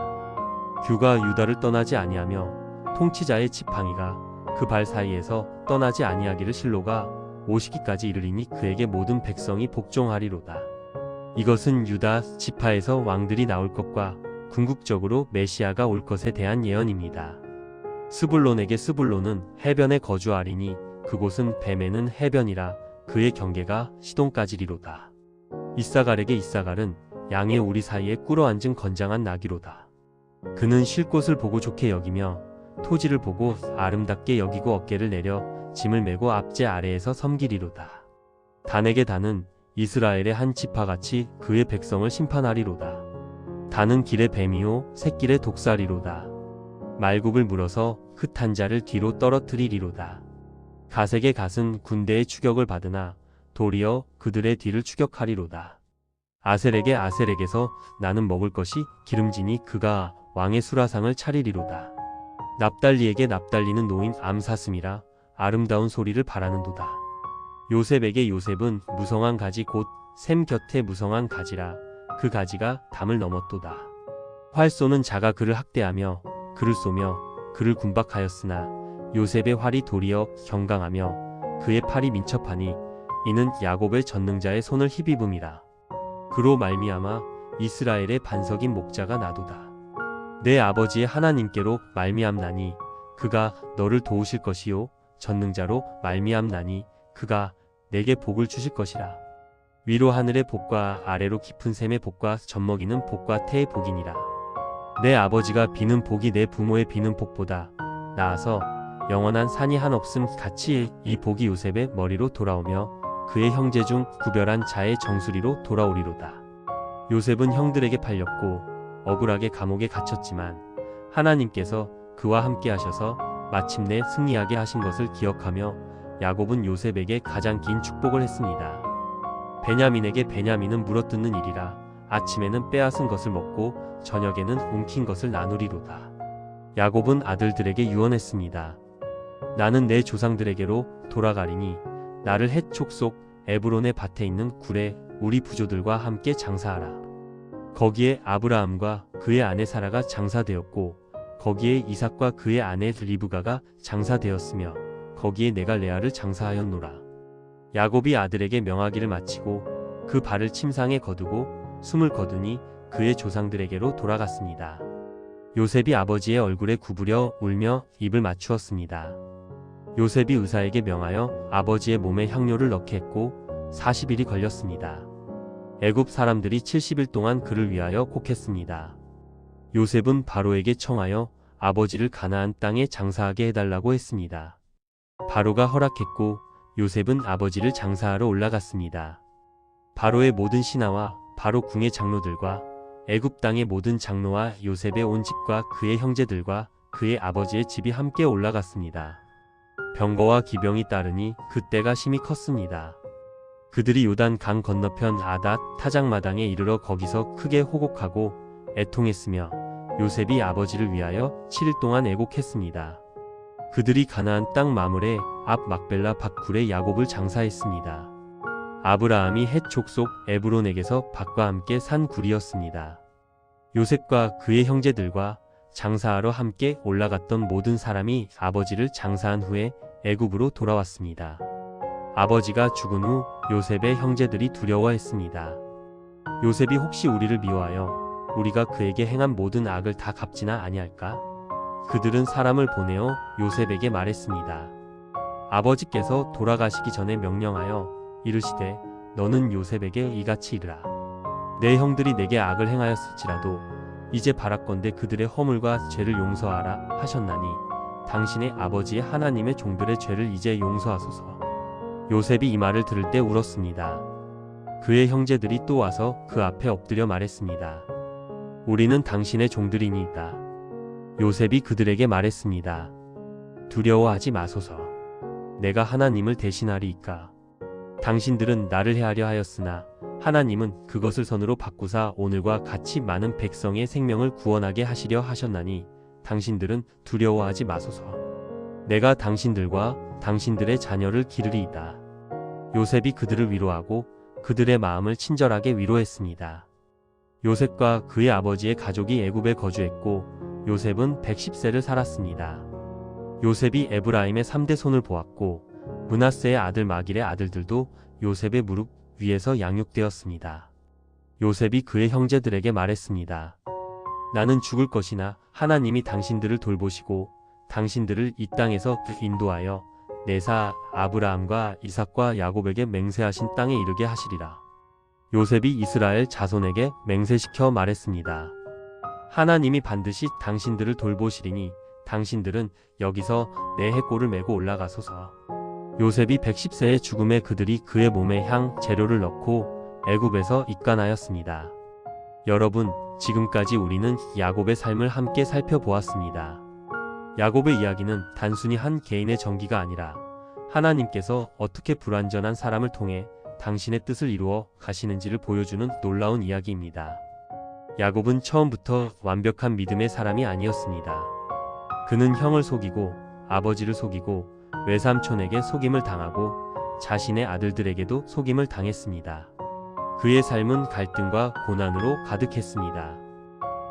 규가 유다를 떠나지 아니하며 통치자의 지팡이가 그 발 사이에서 떠나지 아니하기를 실로가 오시기까지 이르리니 그에게 모든 백성이 복종하리로다. 이것은 유다 지파에서 왕들이 나올 것과 궁극적으로 메시아가 올 것에 대한 예언입니다. 스불론에게 스불론은 해변에 거주하리니 그곳은 뱀에는 해변이라 그의 경계가 시돈까지리로다. 이사갈에게 이사갈은 양의 우리 사이에 꿇어앉은 건장한 나귀로다. 그는 쉴 곳을 보고 좋게 여기며 토지를 보고 아름답게 여기고 어깨를 내려 짐을 메고 앞제 아래에서 섬기리로다. 단에게 단은 이스라엘의 한 지파같이 그의 백성을 심판하리로다. 단은 길의 뱀이요 새길의 독사리로다. 말굽을 물어서 흩한 자를 뒤로 떨어뜨리리로다. 갓에게 갓은 군대의 추격을 받으나 도리어 그들의 뒤를 추격하리로다. 아셀에게 아셀에게서 나는 먹을 것이 기름지니 그가 왕의 수라상을 차리리로다. 납달리에게 납달리는 노인 암사슴이라 아름다운 소리를 바라는도다. 요셉에게 요셉은 무성한 가지 곧 샘 곁에 무성한 가지라 그 가지가 담을 넘었도다. 활 쏘는 자가 그를 학대하며 그를 쏘며 그를 군박하였으나 요셉의 활이 도리어 경강하며 그의 팔이 민첩하니 이는 야곱의 전능자의 손을 힘입음이라. 그로 말미암아 이스라엘의 반석인 목자가 나도다. 내 아버지의 하나님께로 말미암나니 그가 너를 도우실 것이요 전능자로 말미암나니 그가 내게 복을 주실 것이라. 위로 하늘의 복과 아래로 깊은 샘의 복과 젖먹이는 복과 태의 복이니라. 내 아버지가 비는 복이 내 부모의 비는 복보다 나아서 영원한 산이 한없음 같이 이 복이 요셉의 머리로 돌아오며 그의 형제 중 구별한 자의 정수리로 돌아오리로다. 요셉은 형들에게 팔렸고 억울하게 감옥에 갇혔지만 하나님께서 그와 함께 하셔서 마침내 승리하게 하신 것을 기억하며 야곱은 요셉에게 가장 긴 축복을 했습니다. 베냐민에게 베냐민은 물어뜯는 일이라 아침에는 빼앗은 것을 먹고 저녁에는 움킨 것을 나누리로다. 야곱은 아들들에게 유언했습니다. 나는 내 조상들에게로 돌아가리니 나를 헷 족속 에브론의 밭에 있는 굴에 우리 부조들과 함께 장사하라. 거기에 아브라함과 그의 아내 사라가 장사되었고 거기에 이삭과 그의 아내 리브가가 장사되었으며 거기에 내가 레아를 장사하였노라. 야곱이 아들에게 명하기를 마치고 그 발을 침상에 거두고 숨을 거두니 그의 조상들에게로 돌아갔습니다. 요셉이 아버지의 얼굴에 구부려 울며 입을 맞추었습니다. 요셉이 의사에게 명하여 아버지의 몸에 향료를 넣게 했고 40일이 걸렸습니다. 애굽 사람들이 70일 동안 그를 위하여 곡했습니다. 요셉은 바로에게 청하여 아버지를 가나안 땅에 장사하게 해달라고 했습니다. 바로가 허락했고 요셉은 아버지를 장사하러 올라갔습니다. 바로의 모든 신하와 바로 궁의 장로들과 애굽 땅의 모든 장로와 요셉의 온 집과 그의 형제들과 그의 아버지의 집이 함께 올라갔습니다. 병거와 기병이 따르니 그때가 심히 컸습니다. 그들이 요단 강 건너편 아닷 타작마당에 이르러 거기서 크게 호곡하고 애통했으며 요셉이 아버지를 위하여 7일 동안 애곡했습니다. 그들이 가나안 땅 마물의 앞 막벨라 밭굴에 야곱을 장사했습니다. 아브라함이 헷 족속 에브론에게서 밭과 함께 산 굴이었습니다. 요셉과 그의 형제들과 장사하러 함께 올라갔던 모든 사람이 아버지를 장사한 후에 애굽으로 돌아왔습니다. 아버지가 죽은 후 요셉의 형제들이 두려워했습니다. 요셉이 혹시 우리를 미워하여 우리가 그에게 행한 모든 악을 다 갚지나 아니할까? 그들은 사람을 보내어 요셉에게 말했습니다. 아버지께서 돌아가시기 전에 명령하여 이르시되 너는 요셉에게 이같이 이르라. 내 형들이 내게 악을 행하였을지라도 이제 바랄건대 그들의 허물과 죄를 용서하라 하셨나니 당신의 아버지의 하나님의 종들의 죄를 이제 용서하소서. 요셉이 이 말을 들을 때 울었습니다. 그의 형제들이 또 와서 그 앞에 엎드려 말했습니다. 우리는 당신의 종들이니이다. 요셉이 그들에게 말했습니다. 두려워하지 마소서. 내가 하나님을 대신하리이까. 당신들은 나를 해하려 하였으나 하나님은 그것을 선으로 바꾸사 오늘과 같이 많은 백성의 생명을 구원하게 하시려 하셨나니 당신들은 두려워하지 마소서. 내가 당신들과 당신들의 자녀를 기르리이다. 요셉이 그들을 위로하고 그들의 마음을 친절하게 위로했습니다. 요셉과 그의 아버지의 가족이 애굽에 거주했고 요셉은 110세를 살았습니다. 요셉이 에브라임의 3대 손을 보았고 므낫세의 아들 마길의 아들들도 요셉의 무릎 위에서 양육되었습니다. 요셉이 그의 형제들에게 말했습니다. 나는 죽을 것이나 하나님이 당신들을 돌보시고 당신들을 이 땅에서 인도하여 내사 아브라함과 이삭과 야곱에게 맹세하신 땅에 이르게 하시리라. 요셉이 이스라엘 자손에게 맹세시켜 말했습니다. 하나님이 반드시 당신들을 돌보시리니 당신들은 여기서 내 해골을 메고 올라가소서. 요셉이 110세의 죽음에 그들이 그의 몸에 향 재료를 넣고 애굽에서 입간하였습니다. 여러분, 지금까지 우리는 야곱의 삶을 함께 살펴보았습니다. 야곱의 이야기는 단순히 한 개인의 전기가 아니라 하나님께서 어떻게 불완전한 사람을 통해 당신의 뜻을 이루어 가시는지를 보여주는 놀라운 이야기입니다. 야곱은 처음부터 완벽한 믿음의 사람이 아니었습니다. 그는 형을 속이고 아버지를 속이고 외삼촌에게 속임을 당하고 자신의 아들들에게도 속임을 당했습니다. 그의 삶은 갈등과 고난으로 가득했습니다.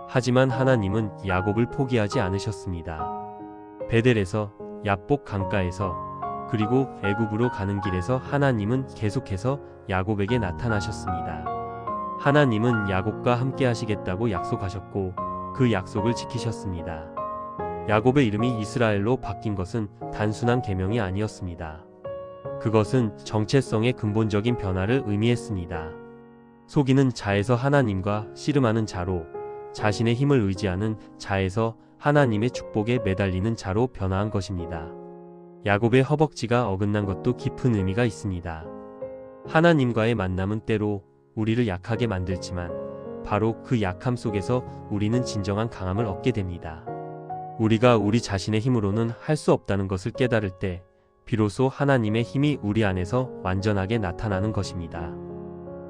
하지만 하나님은 야곱을 포기하지 않으셨습니다. 베델에서, 야복 강가에서, 그리고 애굽으로 가는 길에서 하나님은 계속해서 야곱에게 나타나셨습니다. 하나님은 야곱과 함께 하시겠다고 약속하셨고 그 약속을 지키셨습니다. 야곱의 이름이 이스라엘로 바뀐 것은 단순한 계명이 아니었습니다. 그것은 정체성의 근본적인 변화를 의미했습니다. 속이는 자에서 하나님과 씨름하는 자로, 자신의 힘을 의지하는 자에서 하나님의 축복에 매달리는 자로 변화한 것입니다. 야곱의 허벅지가 어긋난 것도 깊은 의미가 있습니다. 하나님과의 만남은 때로 우리를 약하게 만들지만 바로 그 약함 속에서 우리는 진정한 강함을 얻게 됩니다. 우리가 우리 자신의 힘으로는 할 수 없다는 것을 깨달을 때 비로소 하나님의 힘이 우리 안에서 완전하게 나타나는 것입니다.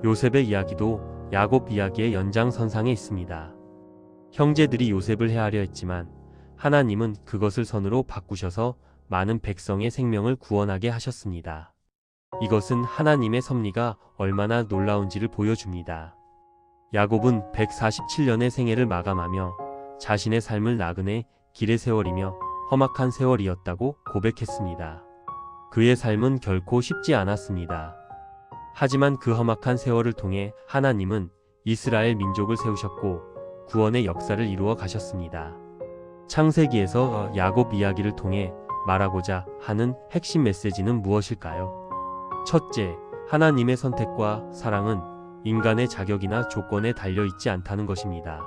요셉의 이야기도 야곱 이야기의 연장선상에 있습니다. 형제들이 요셉을 해하려 했지만 하나님은 그것을 선으로 바꾸셔서 많은 백성의 생명을 구원하게 하셨습니다. 이것은 하나님의 섭리가 얼마나 놀라운지를 보여줍니다. 야곱은 147년의 생애를 마감하며 자신의 삶을 나그네 길의 세월이며 험악한 세월이었다고 고백했습니다. 그의 삶은 결코 쉽지 않았습니다. 하지만 그 험악한 세월을 통해 하나님은 이스라엘 민족을 세우셨고 구원의 역사를 이루어 가셨습니다. 창세기에서 야곱 이야기를 통해 말하고자 하는 핵심 메시지는 무엇일까요? 첫째, 하나님의 선택과 사랑은 인간의 자격이나 조건에 달려있지 않다는 것입니다.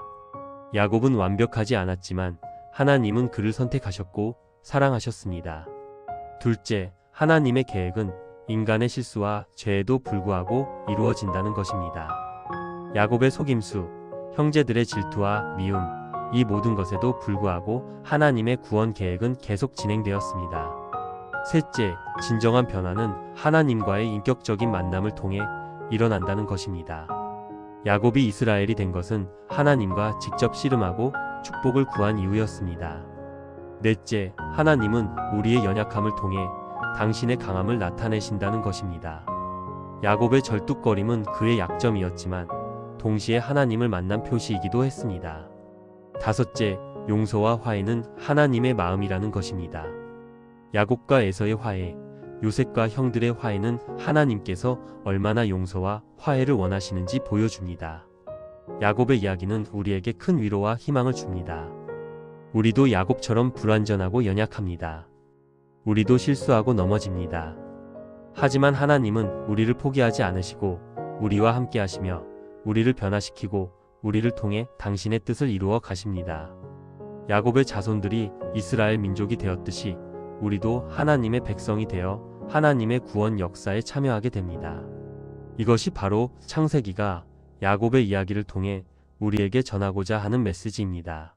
야곱은 완벽하지 않았지만 하나님은 그를 선택하셨고 사랑하셨습니다. 둘째, 하나님의 계획은 인간의 실수와 죄에도 불구하고 이루어진다는 것입니다. 야곱의 속임수, 형제들의 질투와 미움, 이 모든 것에도 불구하고 하나님의 구원 계획은 계속 진행되었습니다. 셋째, 진정한 변화는 하나님과의 인격적인 만남을 통해 일어난다는 것입니다. 야곱이 이스라엘이 된 것은 하나님과 직접 씨름하고 축복을 구한 이유였습니다. 넷째, 하나님은 우리의 연약함을 통해 당신의 강함을 나타내신다는 것입니다. 야곱의 절뚝거림은 그의 약점이었지만 동시에 하나님을 만난 표시이기도 했습니다. 다섯째, 용서와 화해는 하나님의 마음이라는 것입니다. 야곱과 에서의 화해, 요셉과 형들의 화해는 하나님께서 얼마나 용서와 화해를 원하시는지 보여줍니다. 야곱의 이야기는 우리에게 큰 위로와 희망을 줍니다. 우리도 야곱처럼 불완전하고 연약합니다. 우리도 실수하고 넘어집니다. 하지만 하나님은 우리를 포기하지 않으시고 우리와 함께 하시며 우리를 변화시키고 우리를 통해 당신의 뜻을 이루어 가십니다. 야곱의 자손들이 이스라엘 민족이 되었듯이 우리도 하나님의 백성이 되어 하나님의 구원 역사에 참여하게 됩니다. 이것이 바로 창세기가 야곱의 이야기를 통해 우리에게 전하고자 하는 메시지입니다.